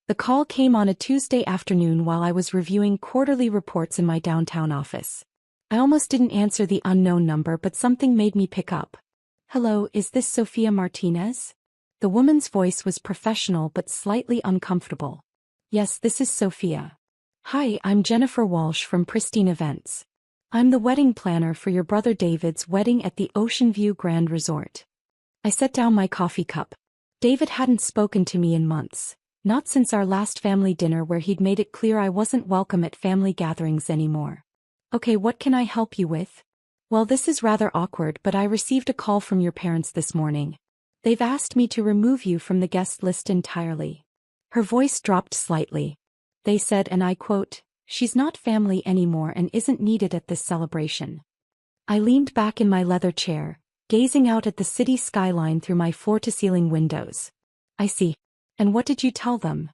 The call came on a Tuesday afternoon while I was reviewing quarterly reports in my downtown office. I almost didn't answer the unknown number, but something made me pick up. "Hello, is this Sophia Martinez?" The woman's voice was professional but slightly uncomfortable. "Yes, this is Sophia. Hi, I'm Jennifer Walsh from Pristine Events. I'm the wedding planner for your brother David's wedding at the Ocean View Grand Resort." I set down my coffee cup. David hadn't spoken to me in months, not since our last family dinner where he'd made it clear I wasn't welcome at family gatherings anymore. "Okay, what can I help you with?" "Well, this is rather awkward, but I received a call from your parents this morning. They've asked me to remove you from the guest list entirely." Her voice dropped slightly. "They said," and I quote, "she's not family anymore and isn't needed at this celebration." I leaned back in my leather chair, gazing out at the city skyline through my floor-to-ceiling windows. "I see. And what did you tell them?"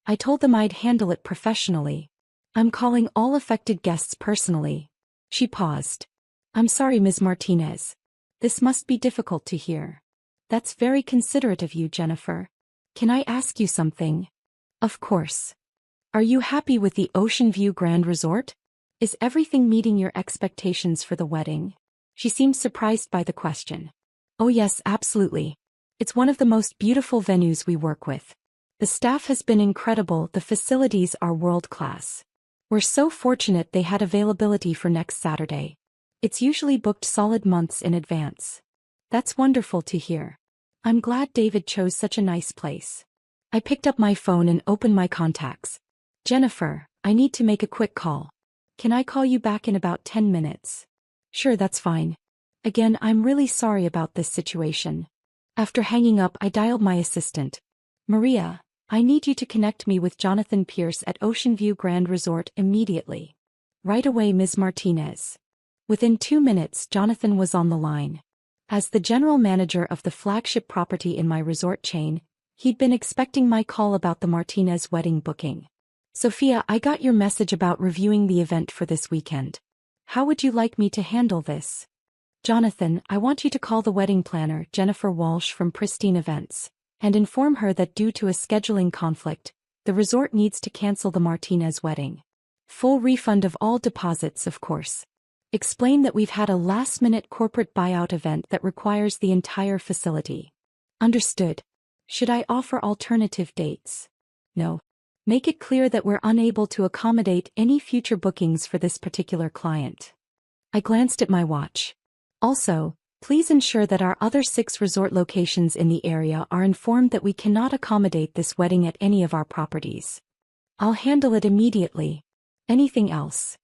"I told them I'd handle it professionally. I'm calling all affected guests personally." She paused. "I'm sorry, Ms. Martinez. This must be difficult to hear." "That's very considerate of you, Jennifer. Can I ask you something?" "Of course. Are you happy with the Ocean View Grand Resort? Is everything meeting your expectations for the wedding?" She seemed surprised by the question. "Oh yes, absolutely. It's one of the most beautiful venues we work with. The staff has been incredible, the facilities are world-class. We're so fortunate they had availability for next Saturday. It's usually booked solid months in advance." "That's wonderful to hear. I'm glad David chose such a nice place." I picked up my phone and opened my contacts. "Jennifer, I need to make a quick call. Can I call you back in about 10 minutes? "Sure, that's fine. Again, I'm really sorry about this situation." After hanging up, I dialed my assistant. "Maria, I need you to connect me with Jonathan Pierce at Ocean View Grand Resort immediately." "Right away, Ms. Martinez." Within 2 minutes, Jonathan was on the line. As the general manager of the flagship property in my resort chain, he'd been expecting my call about the Martinez wedding booking. "Sophia, I got your message about reviewing the event for this weekend. How would you like me to handle this?" "Jonathan, I want you to call the wedding planner, Jennifer Walsh from Pristine Events, and inform her that due to a scheduling conflict, the resort needs to cancel the Martinez wedding. Full refund of all deposits, of course. Explain that we've had a last-minute corporate buyout event that requires the entire facility." "Understood. Should I offer alternative dates?" "No. Make it clear that we're unable to accommodate any future bookings for this particular client." I glanced at my watch. "Also, please ensure that our other 6 resort locations in the area are informed that we cannot accommodate this wedding at any of our properties." "I'll handle it immediately. Anything else?"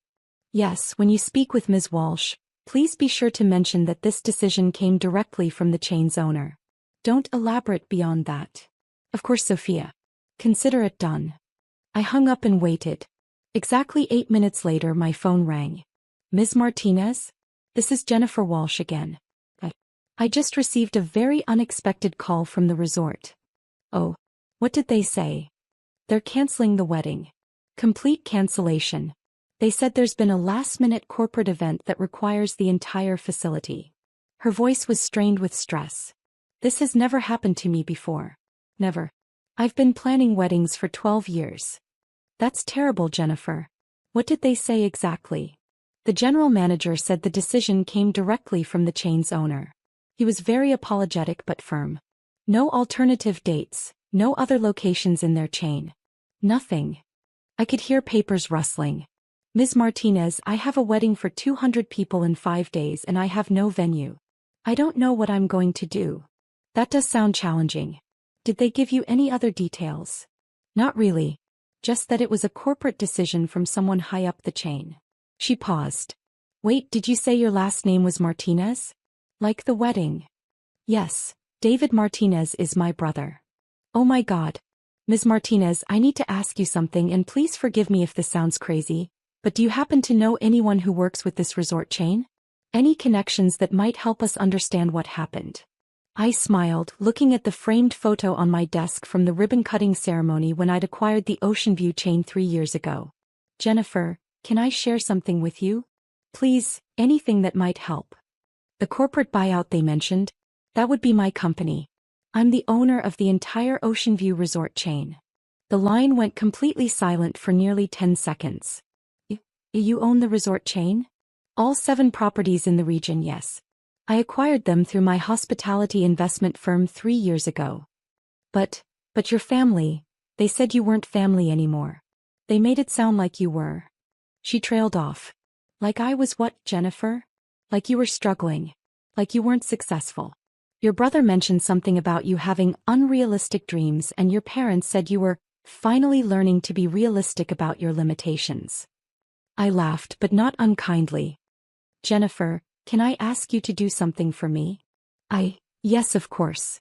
"Yes, when you speak with Ms. Walsh, please be sure to mention that this decision came directly from the chain's owner. Don't elaborate beyond that." "Of course, Sophia. Consider it done." I hung up and waited. Exactly 8 minutes later, my phone rang. "Ms. Martinez? This is Jennifer Walsh again. I just received a very unexpected call from the resort." "Oh, what did they say?" "They're canceling the wedding. Complete cancellation. They said there's been a last-minute corporate event that requires the entire facility." Her voice was strained with stress. "This has never happened to me before. Never. I've been planning weddings for 12 years. "That's terrible, Jennifer. What did they say exactly?" The general manager said the decision came directly from the chain's owner. He was very apologetic but firm. No alternative dates, no other locations in their chain. Nothing. I could hear papers rustling. "Ms. Martinez, I have a wedding for 200 people in 5 days and I have no venue. I don't know what I'm going to do." "That does sound challenging. Did they give you any other details?" "Not really. Just that it was a corporate decision from someone high up the chain." She paused. "Wait, did you say your last name was Martinez? Like the wedding?" "Yes, David Martinez is my brother." "Oh my God. Ms. Martinez, I need to ask you something, and please forgive me if this sounds crazy, but do you happen to know anyone who works with this resort chain? Any connections that might help us understand what happened?" I smiled, looking at the framed photo on my desk from the ribbon-cutting ceremony when I'd acquired the Ocean View chain 3 years ago. "Jennifer, can I share something with you? Please, anything that might help." "The corporate buyout they mentioned? That would be my company. I'm the owner of the entire Ocean View resort chain." The line went completely silent for nearly 10 seconds. You own the resort chain? All 7 properties in the region, yes. I acquired them through my hospitality investment firm 3 years ago. But your family, they said you weren't family anymore. They made it sound like you were. She trailed off. Like I was what, Jennifer? Like you were struggling. Like you weren't successful. Your brother mentioned something about you having unrealistic dreams, and your parents said you were finally learning to be realistic about your limitations. I laughed, but not unkindly. Jennifer, can I ask you to do something for me? Yes, of course.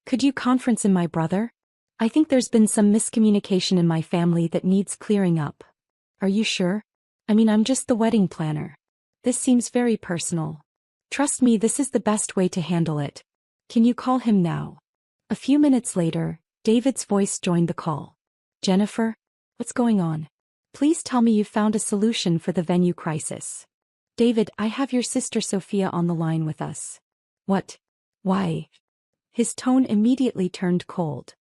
Could you conference in my brother? I think there's been some miscommunication in my family that needs clearing up. Are you sure? I mean, I'm just the wedding planner. This seems very personal. Trust me, this is the best way to handle it. Can you call him now? A few minutes later, David's voice joined the call. Jennifer? What's going on? Please tell me you found a solution for the venue crisis. David, I have your sister Sophia on the line with us. What? Why? His tone immediately turned cold.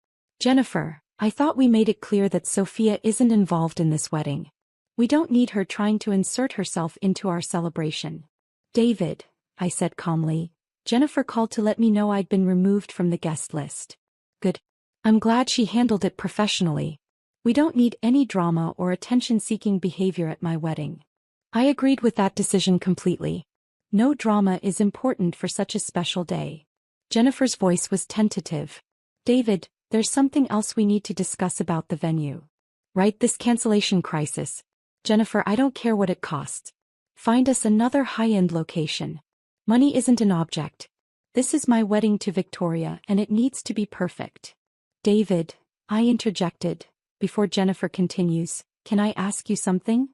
Jennifer, I thought we made it clear that Sophia isn't involved in this wedding. We don't need her trying to insert herself into our celebration. David, I said calmly, Jennifer called to let me know I'd been removed from the guest list. Good. I'm glad she handled it professionally. We don't need any drama or attention-seeking behavior at my wedding. I agreed with that decision completely. No drama is important for such a special day. Jennifer's voice was tentative. David, there's something else we need to discuss about the venue. Right, this cancellation crisis. Jennifer, I don't care what it costs. Find us another high-end location. Money isn't an object. This is my wedding to Victoria, and it needs to be perfect. David, I interjected. Before Jennifer continues, can I ask you something?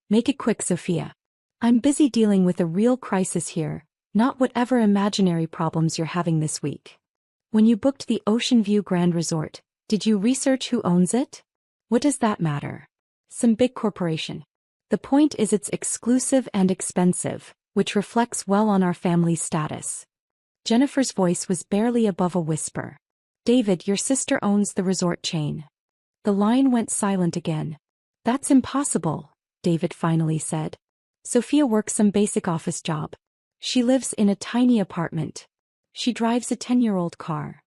Make it quick, Sophia. I'm busy dealing with a real crisis here, not whatever imaginary problems you're having this week. When you booked the Ocean View Grand Resort, did you research who owns it? What does that matter? Some big corporation. The point is it's exclusive and expensive, which reflects well on our family's status. Jennifer's voice was barely above a whisper. David, your sister owns the resort chain. The line went silent again. That's impossible, David finally said. Sophia works some basic office job. She lives in a tiny apartment. She drives a 10-year-old car.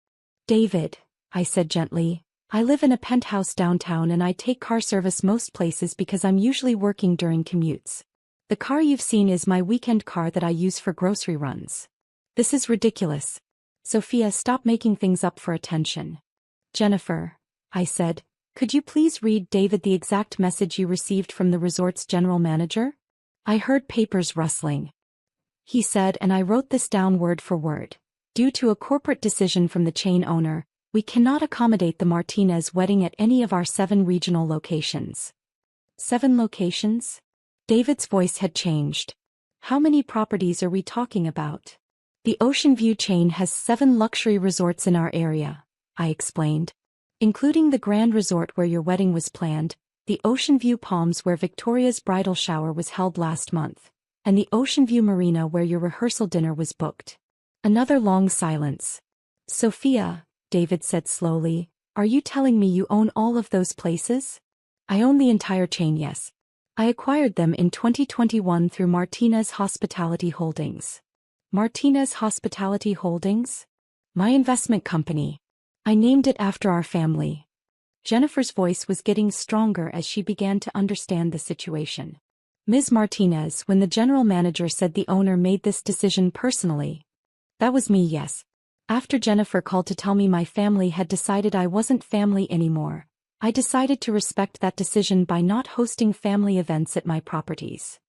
David, I said gently, I live in a penthouse downtown and I take car service most places because I'm usually working during commutes. The car you've seen is my weekend car that I use for grocery runs. This is ridiculous. Sophia, stop making things up for attention. Jennifer, I said, could you please read David the exact message you received from the resort's general manager? I heard papers rustling. He said, and I wrote this down word for word. Due to a corporate decision from the chain owner, we cannot accommodate the Martinez wedding at any of our 7 regional locations. 7 locations? David's voice had changed. How many properties are we talking about? The Ocean View chain has 7 luxury resorts in our area, I explained. Including the Grand Resort where your wedding was planned, the Ocean View Palms where Victoria's bridal shower was held last month, and the Ocean View Marina where your rehearsal dinner was booked. Another long silence. Sophia, David said slowly, are you telling me you own all of those places? I own the entire chain, yes. I acquired them in 2021 through Martinez Hospitality Holdings. Martinez Hospitality Holdings? My investment company. I named it after our family. Jennifer's voice was getting stronger as she began to understand the situation. Ms. Martinez, when the general manager said the owner made this decision personally. That was me, yes. After Jennifer called to tell me my family had decided I wasn't family anymore, I decided to respect that decision by not hosting family events at my properties.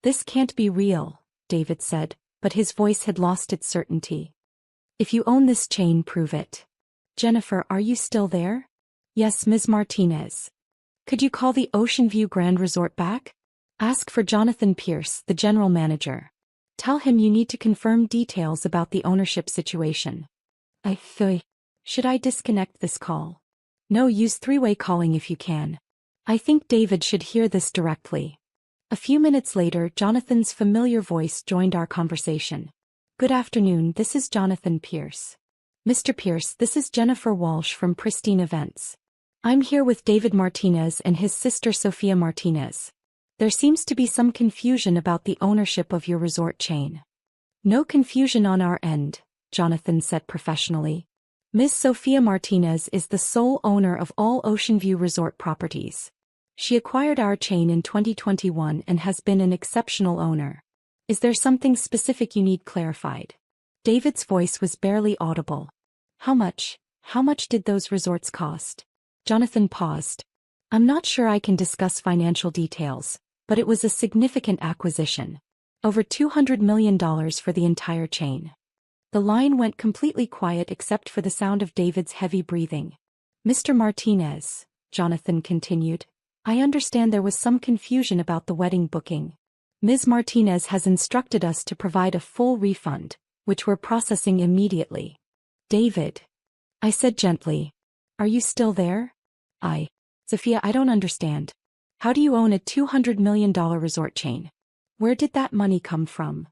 This can't be real, David said, but his voice had lost its certainty. If you own this chain, prove it. Jennifer, are you still there? Yes, Ms. Martinez. Could you call the Ocean View Grand Resort back? Ask for Jonathan Pierce, the general manager. Tell him you need to confirm details about the ownership situation. Should I disconnect this call? No, use 3-way calling if you can. I think David should hear this directly. A few minutes later, Jonathan's familiar voice joined our conversation. Good afternoon, this is Jonathan Pierce. Mr. Pierce, this is Jennifer Walsh from Pristine Events. I'm here with David Martinez and his sister Sofia Martinez. There seems to be some confusion about the ownership of your resort chain. No confusion on our end, Jonathan said professionally. Ms. Sofia Martinez is the sole owner of all Ocean View Resort properties. She acquired our chain in 2021 and has been an exceptional owner. Is there something specific you need clarified? David's voice was barely audible. How much did those resorts cost? Jonathan paused. I'm not sure I can discuss financial details, but it was a significant acquisition. Over $200 million for the entire chain. The line went completely quiet except for the sound of David's heavy breathing. Mr. Martinez, Jonathan continued, I understand there was some confusion about the wedding booking. Ms. Martinez has instructed us to provide a full refund, which we're processing immediately. David, I said gently, are you still there? Sophia, I don't understand. How do you own a $200 million resort chain? Where did that money come from?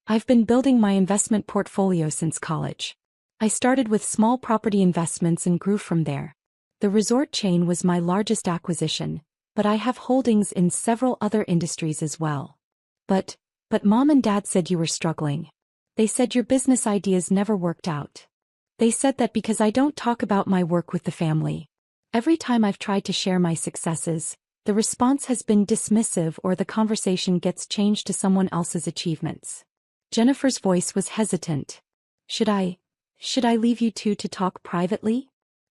I've been building my investment portfolio since college. I started with small property investments and grew from there. The resort chain was my largest acquisition, but I have holdings in several other industries as well. But Mom and Dad said you were struggling. They said your business ideas never worked out. They said that because I don't talk about my work with the family. Every time I've tried to share my successes, the response has been dismissive or the conversation gets changed to someone else's achievements. Jennifer's voice was hesitant. Should I leave you two to talk privately?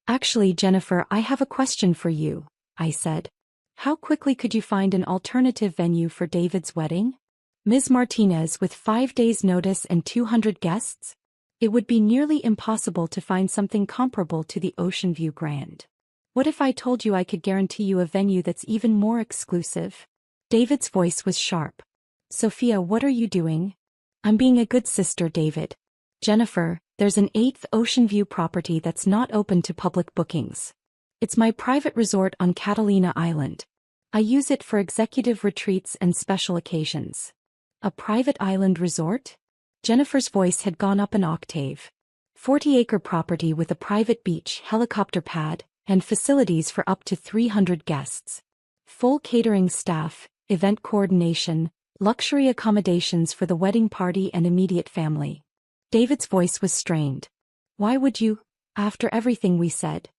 Actually, Jennifer, I have a question for you, I said. How quickly could you find an alternative venue for David's wedding? Ms. Martinez, with 5 days' notice and 200 guests? It would be nearly impossible to find something comparable to the Ocean View Grand. What if I told you I could guarantee you a venue that's even more exclusive? David's voice was sharp. Sophia, what are you doing? I'm being a good sister, David. Jennifer, there's an 8th Ocean View property that's not open to public bookings. It's my private resort on Catalina Island. I use it for executive retreats and special occasions. A private island resort? Jennifer's voice had gone up an octave. 40-acre property with a private beach, helicopter pad, and facilities for up to 300 guests. Full catering staff, event coordination, luxury accommodations for the wedding party and immediate family. David's voice was strained. Why would you, after everything we said?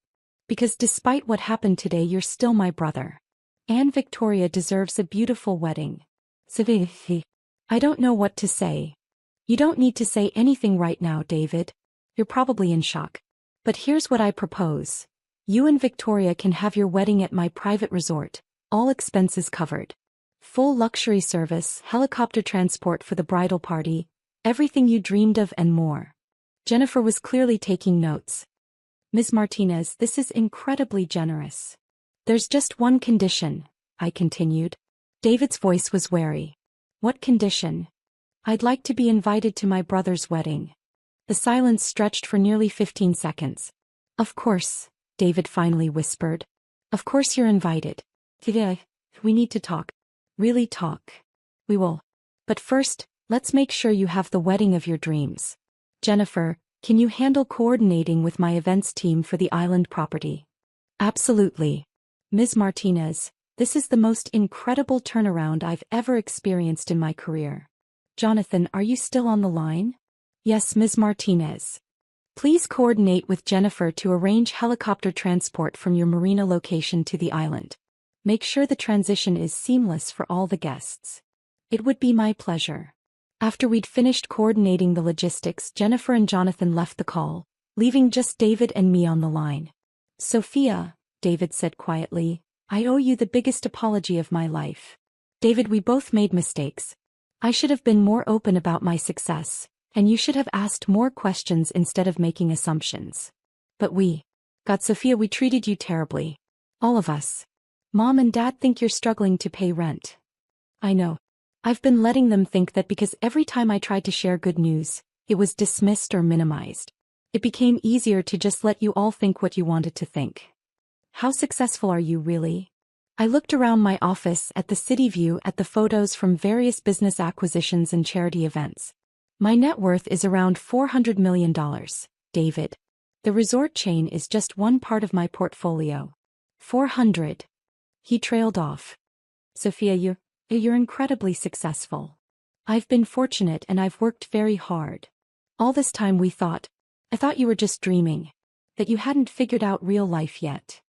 Because despite what happened today, you're still my brother. Anne Victoria deserves a beautiful wedding. I don't know what to say. You don't need to say anything right now, David. You're probably in shock. But here's what I propose. You and Victoria can have your wedding at my private resort, all expenses covered. Full luxury service, helicopter transport for the bridal party, everything you dreamed of and more. Jennifer was clearly taking notes. Ms. Martinez, this is incredibly generous. There's just one condition, I continued. David's voice was wary. What condition? I'd like to be invited to my brother's wedding. The silence stretched for nearly 15 seconds. Of course, David finally whispered. Of course you're invited. We need to talk. Really talk. We will. But first, let's make sure you have the wedding of your dreams. Jennifer, can you handle coordinating with my events team for the island property? Absolutely. Ms. Martinez, this is the most incredible turnaround I've ever experienced in my career. Jonathan, are you still on the line? Yes, Ms. Martinez. Please coordinate with Jennifer to arrange helicopter transport from your marina location to the island. Make sure the transition is seamless for all the guests. It would be my pleasure. After we'd finished coordinating the logistics, Jennifer and Jonathan left the call, leaving just David and me on the line. Sophia, David said quietly, I owe you the biggest apology of my life. David, we both made mistakes. I should have been more open about my success, and you should have asked more questions instead of making assumptions. But Sophia, we treated you terribly. All of us. Mom and Dad think you're struggling to pay rent. I know. I've been letting them think that because every time I tried to share good news, it was dismissed or minimized. It became easier to just let you all think what you wanted to think. How successful are you really? I looked around my office at the city view at the photos from various business acquisitions and charity events. My net worth is around $400 million, David. The resort chain is just one part of my portfolio. 400. He trailed off. Sophia, you're incredibly successful. I've been fortunate and I've worked very hard. All this time I thought you were just dreaming. That you hadn't figured out real life yet.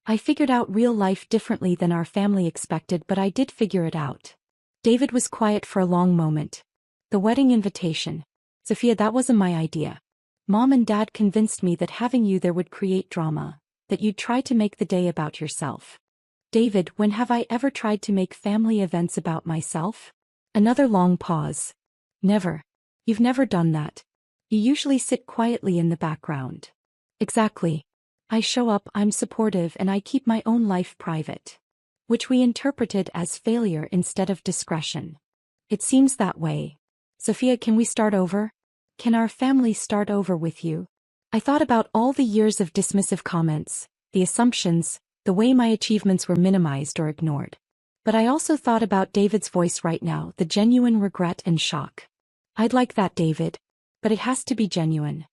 I figured out real life differently than our family expected, but I did figure it out. David was quiet for a long moment. The wedding invitation. Sophia, that wasn't my idea. Mom and Dad convinced me that having you there would create drama, that you'd try to make the day about yourself. David, when have I ever tried to make family events about myself? Another long pause. Never. You've never done that. You usually sit quietly in the background. Exactly. I show up, I'm supportive, and I keep my own life private. Which we interpreted as failure instead of discretion. It seems that way. Sophia, can we start over? Can our family start over with you? I thought about all the years of dismissive comments, the assumptions, the way my achievements were minimized or ignored. But I also thought about David's voice right now, the genuine regret and shock. I'd like that, David. But it has to be genuine.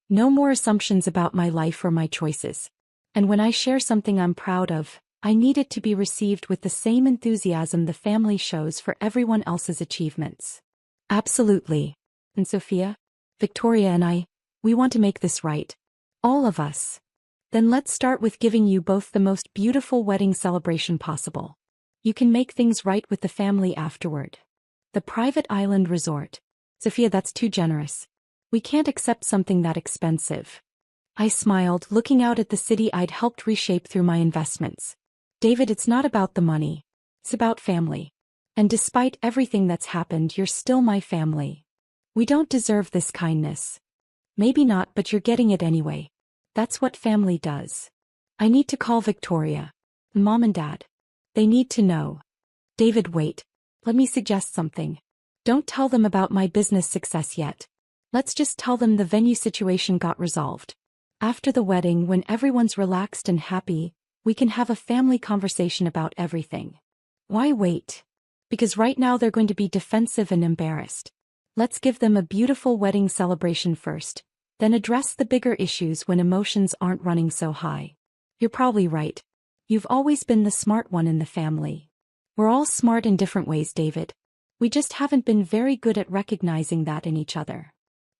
No more assumptions about my life or my choices. And when I share something I'm proud of, I need it to be received with the same enthusiasm the family shows for everyone else's achievements. Absolutely. And Sophia, Victoria and we want to make this right. All of us. Then let's start with giving you both the most beautiful wedding celebration possible. You can make things right with the family afterward. The private island resort. Sophia, that's too generous. We can't accept something that expensive. I smiled, looking out at the city I'd helped reshape through my investments. David, it's not about the money. It's about family. And despite everything that's happened, you're still my family. We don't deserve this kindness. Maybe not, but you're getting it anyway. That's what family does. I need to call Victoria. Mom and Dad. They need to know. David, wait. Let me suggest something. Don't tell them about my business success yet. Let's just tell them the venue situation got resolved. After the wedding, when everyone's relaxed and happy, we can have a family conversation about everything. Why wait? Because right now they're going to be defensive and embarrassed. Let's give them a beautiful wedding celebration first, then address the bigger issues when emotions aren't running so high. You're probably right. You've always been the smart one in the family. We're all smart in different ways, David. We just haven't been very good at recognizing that in each other.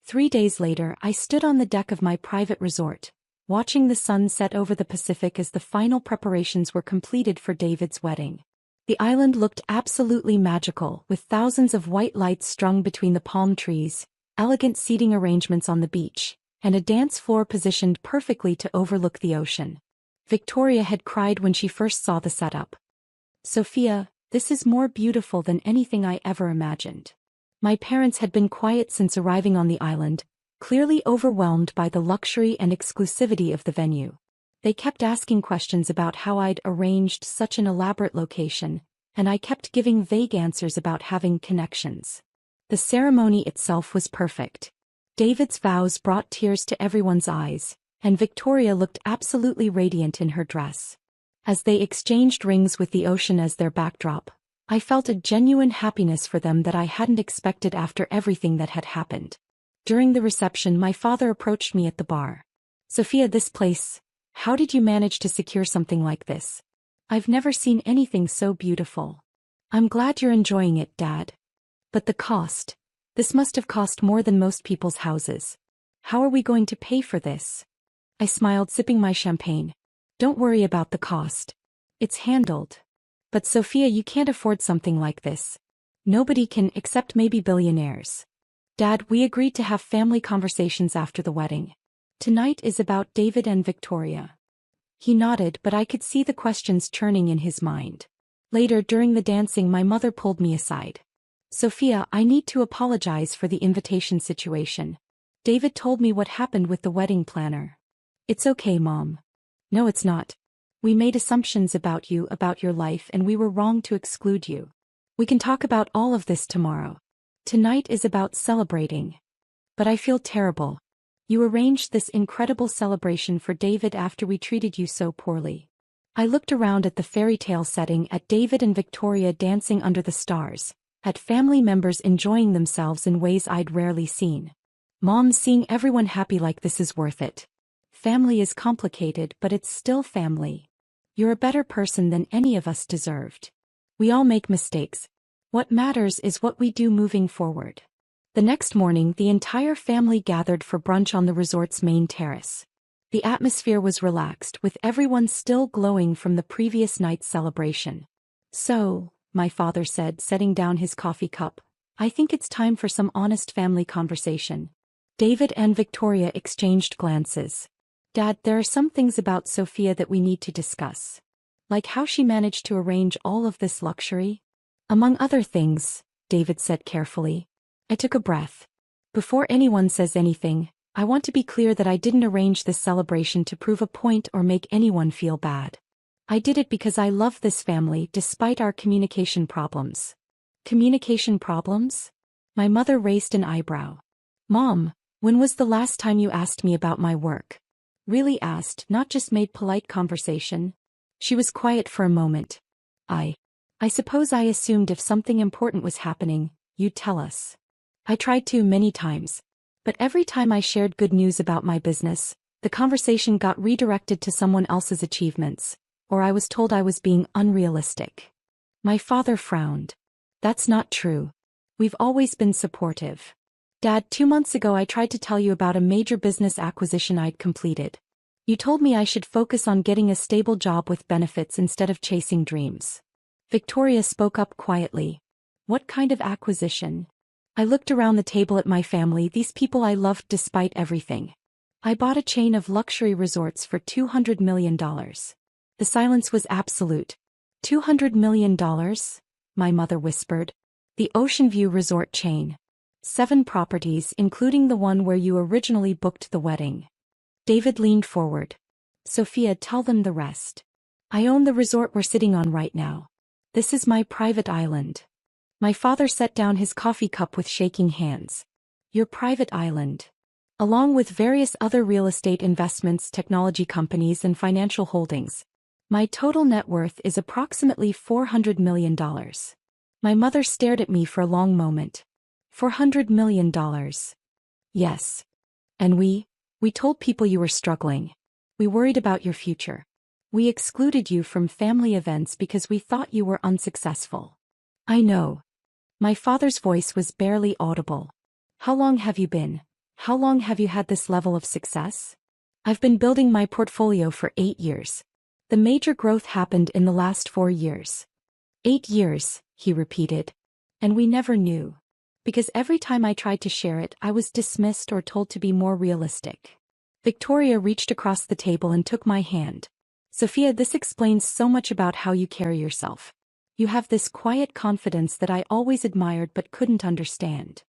3 days later, I stood on the deck of my private resort, watching the sun set over the Pacific as the final preparations were completed for David's wedding. The island looked absolutely magical, with thousands of white lights strung between the palm trees, elegant seating arrangements on the beach, and a dance floor positioned perfectly to overlook the ocean. Victoria had cried when she first saw the setup. Sophia, this is more beautiful than anything I ever imagined. My parents had been quiet since arriving on the island, clearly overwhelmed by the luxury and exclusivity of the venue. They kept asking questions about how I'd arranged such an elaborate location, and I kept giving vague answers about having connections. The ceremony itself was perfect. David's vows brought tears to everyone's eyes, and Victoria looked absolutely radiant in her dress. As they exchanged rings with the ocean as their backdrop, I felt a genuine happiness for them that I hadn't expected after everything that had happened. During the reception, my father approached me at the bar. Sophia, this place, how did you manage to secure something like this? I've never seen anything so beautiful. I'm glad you're enjoying it, Dad. But the cost. This must have cost more than most people's houses. How are we going to pay for this? I smiled, sipping my champagne. Don't worry about the cost. It's handled. But Sophia, you can't afford something like this. Nobody can, except maybe billionaires. Dad, we agreed to have family conversations after the wedding. Tonight is about David and Victoria. He nodded, but I could see the questions churning in his mind. Later, during the dancing, my mother pulled me aside. Sophia, I need to apologize for the invitation situation. David told me what happened with the wedding planner. It's okay, Mom. No, it's not. We made assumptions about you, about your life, and we were wrong to exclude you. We can talk about all of this tomorrow. Tonight is about celebrating. But I feel terrible. You arranged this incredible celebration for David after we treated you so poorly. I looked around at the fairy tale setting, at David and Victoria dancing under the stars, at family members enjoying themselves in ways I'd rarely seen. Mom, seeing everyone happy like this is worth it. Family is complicated, but it's still family. You're a better person than any of us deserved. We all make mistakes. What matters is what we do moving forward. The next morning, the entire family gathered for brunch on the resort's main terrace. The atmosphere was relaxed, with everyone still glowing from the previous night's celebration. So, my father said, setting down his coffee cup, I think it's time for some honest family conversation. David and Victoria exchanged glances. Dad, there are some things about Sophia that we need to discuss. Like how she managed to arrange all of this luxury? Among other things, David said carefully. I took a breath. Before anyone says anything, I want to be clear that I didn't arrange this celebration to prove a point or make anyone feel bad. I did it because I love this family despite our communication problems. Communication problems? My mother raised an eyebrow. Mom, when was the last time you asked me about my work? Really asked, not just made polite conversation. She was quiet for a moment. I suppose I assumed if something important was happening, you'd tell us. I tried to many times. But every time I shared good news about my business, the conversation got redirected to someone else's achievements, or I was told I was being unrealistic. My father frowned. That's not true. We've always been supportive. Dad, 2 months ago I tried to tell you about a major business acquisition I'd completed. You told me I should focus on getting a stable job with benefits instead of chasing dreams. Victoria spoke up quietly. What kind of acquisition? I looked around the table at my family, these people I loved despite everything. I bought a chain of luxury resorts for $200 million. The silence was absolute. $200 million? My mother whispered. The Ocean View Resort chain. 7 properties, including the one where you originally booked the wedding. David leaned forward. Sophia, tell them the rest. I own the resort we're sitting on right now. This is my private island. My father set down his coffee cup with shaking hands. Your private island. Along with various other real estate investments, technology companies, and financial holdings. My total net worth is approximately $400 million. My mother stared at me for a long moment. $400 million. Yes. And we told people you were struggling. We worried about your future. We excluded you from family events because we thought you were unsuccessful. I know. My father's voice was barely audible. How long have you been? How long have you had this level of success? I've been building my portfolio for 8 years. The major growth happened in the last 4 years. 8 years, he repeated. And we never knew. Because every time I tried to share it, I was dismissed or told to be more realistic. Victoria reached across the table and took my hand. Sophia, this explains so much about how you carry yourself. You have this quiet confidence that I always admired but couldn't understand.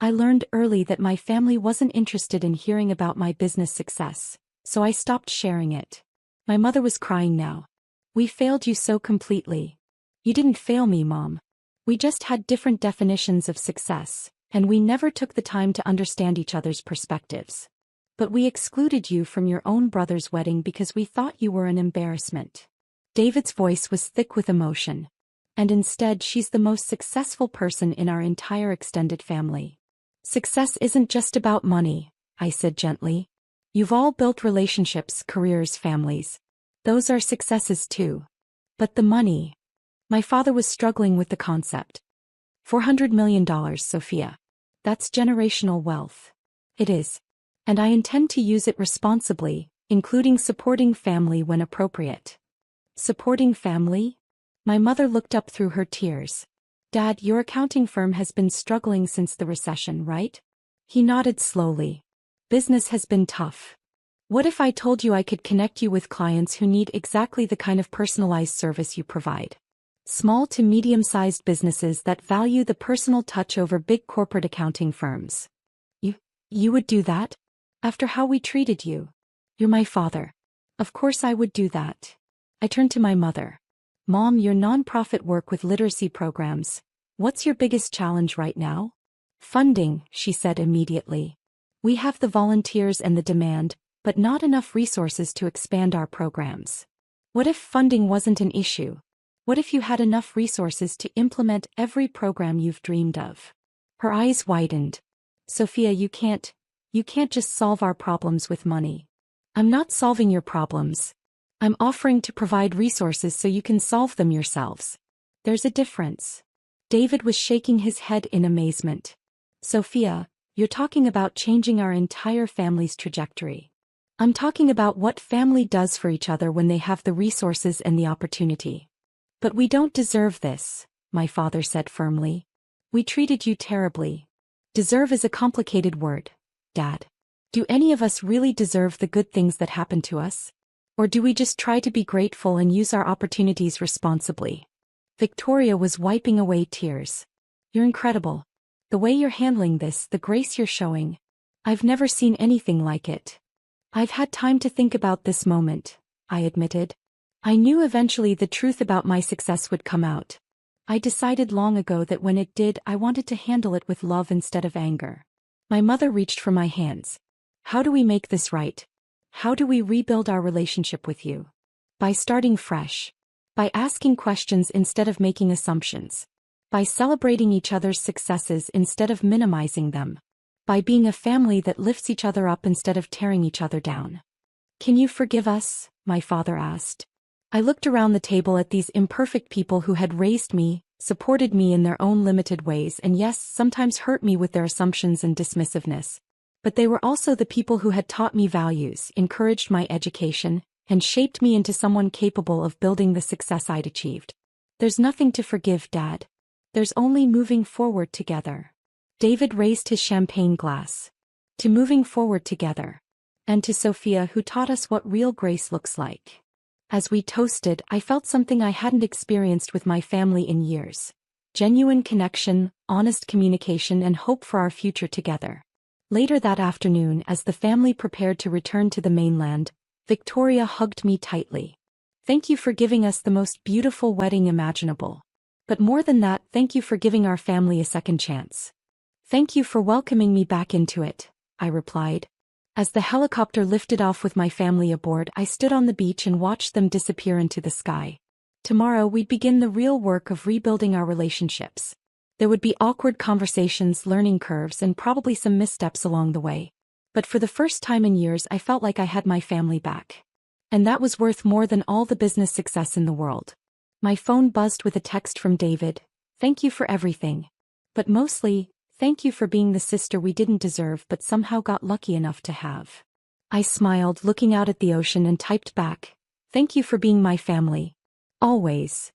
I learned early that my family wasn't interested in hearing about my business success, so I stopped sharing it. My mother was crying now. We failed you so completely. You didn't fail me, Mom. We just had different definitions of success, and we never took the time to understand each other's perspectives. But we excluded you from your own brother's wedding because we thought you were an embarrassment. David's voice was thick with emotion. And instead she's the most successful person in our entire extended family. Success isn't just about money, I said gently. You've all built relationships, careers, families. Those are successes too. But the money. My father was struggling with the concept. $400 million, Sophia. That's generational wealth. It is. And I intend to use it responsibly, including supporting family when appropriate. Supporting family? My mother looked up through her tears. Dad, your accounting firm has been struggling since the recession, right? He nodded slowly. Business has been tough. What if I told you I could connect you with clients who need exactly the kind of personalized service you provide? Small to medium-sized businesses that value the personal touch over big corporate accounting firms. You would do that? After how we treated you? You're my father. Of course I would do that. I turned to my mother. Mom, your nonprofit work with literacy programs. What's your biggest challenge right now? Funding, she said immediately. We have the volunteers and the demand, but not enough resources to expand our programs. What if funding wasn't an issue? What if you had enough resources to implement every program you've dreamed of? Her eyes widened. Sophia, you can't just solve our problems with money. I'm not solving your problems. I'm offering to provide resources so you can solve them yourselves. There's a difference. David was shaking his head in amazement. Sophia, you're talking about changing our entire family's trajectory. I'm talking about what family does for each other when they have the resources and the opportunity. But we don't deserve this, my father said firmly. We treated you terribly. Deserve is a complicated word, Dad. Do any of us really deserve the good things that happen to us? Or do we just try to be grateful and use our opportunities responsibly? Victoria was wiping away tears. You're incredible. The way you're handling this, the grace you're showing. I've never seen anything like it. I've had time to think about this moment, I admitted. I knew eventually the truth about my success would come out. I decided long ago that when it did, I wanted to handle it with love instead of anger. My mother reached for my hands. How do we make this right? How do we rebuild our relationship with you? By starting fresh. By asking questions instead of making assumptions. By celebrating each other's successes instead of minimizing them. By being a family that lifts each other up instead of tearing each other down. Can you forgive us? My father asked. I looked around the table at these imperfect people who had raised me, supported me in their own limited ways, and yes, sometimes hurt me with their assumptions and dismissiveness. But they were also the people who had taught me values, encouraged my education, and shaped me into someone capable of building the success I'd achieved. There's nothing to forgive, Dad. There's only moving forward together. David raised his champagne glass. To moving forward together. And to Sophia, who taught us what real grace looks like. As we toasted, I felt something I hadn't experienced with my family in years. Genuine connection, honest communication, and hope for our future together. Later that afternoon, as the family prepared to return to the mainland, Victoria hugged me tightly. Thank you for giving us the most beautiful wedding imaginable. But more than that, thank you for giving our family a second chance. Thank you for welcoming me back into it, I replied. As the helicopter lifted off with my family aboard, I stood on the beach and watched them disappear into the sky. Tomorrow we'd begin the real work of rebuilding our relationships. There would be awkward conversations, learning curves, and probably some missteps along the way. But for the first time in years, I felt like I had my family back. And that was worth more than all the business success in the world. My phone buzzed with a text from David. Thank you for everything. But mostly, thank you for being the sister we didn't deserve but somehow got lucky enough to have. I smiled, looking out at the ocean, and typed back, thank you for being my family. Always.